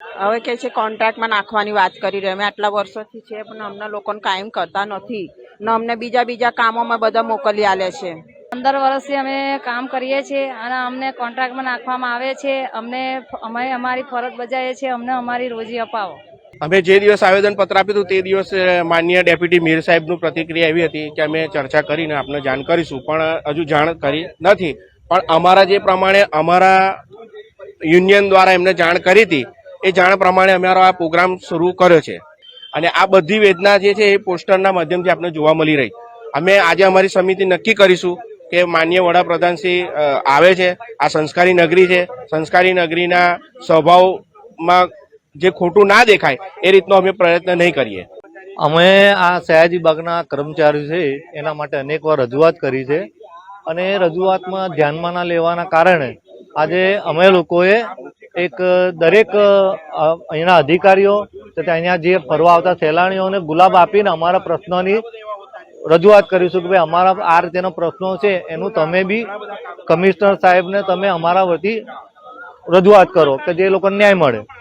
હવે કે છે કોન્ટ્રાક્ટમાં નાખવાની વાત કરી રહ્યા અમે આટલા વર્ષોથી છે પણ અમને લોકોને કાયમ કરતા નથી ને અમને બીજા કામોમાં બધા મોકલી આલે છે। 15 વર્ષથી અમે કામ કરીએ છીએ અને અમને કોન્ટ્રાક્ટમાં નાખવામાં આવે છે। અમે અમારી ફરજ બજાવીએ છીએ, અમને અમારી રોજી અપાવો। અમે જે દિવસ આવેદનપત્ર આપ્યું હતું તે દિવસે માનનીય ડેપ્યુટી મેયર સાહેબનું પ્રતિક્રિયા એવી હતી કે અમે ચર્ચા કરીને આપને જાણ કરીશું, પણ હજુ જાણ કરી નથી। પણ અમારા જે પ્રમાણે અમારા યુનિયન દ્વારા એમને જાણ કરી હતી એ જાણ પ્રમાણે અમારો આ પ્રોગ્રામ શરૂ કર્યો છે અને આ બધી વેદના જે છે એ પોસ્ટરના માધ્યમથી આપણે જોવા મળી રહી। અમે આજે અમારી સમિતિ નક્કી કરીશું કે માનનીય વડાપ્રધાન શ્રી આવે છે, આ સંસ્કારી નગરી છે, સંસ્કારી નગરીના સ્વભાવમાં જે ખોટું ના દેખાય એ રીતનો અમે પ્રયત્ન નહીં કરીએ। અમે આ સયાજી બાગના કર્મચારી છે એના માટે અનેકવાર રજૂઆત કરી છે અને એ રજૂઆતમાં ધ્યાનમાં ના લેવાના કારણે આજે અમે લોકોએ એક દરેક અહીંના અધિકારીઓ તથા અહીંયા જે ફરવા આવતા સહેલાણીઓને ગુલાબ આપીને અમારા પ્રશ્નોની રજૂઆત કરીશું કે ભાઈ અમારા આ રીતેનો પ્રશ્નો છે એનું તમે બી કમિશનર સાહેબને તમે અમારા વતી રજૂઆત કરો કે જે લોકોને ન્યાય મળે।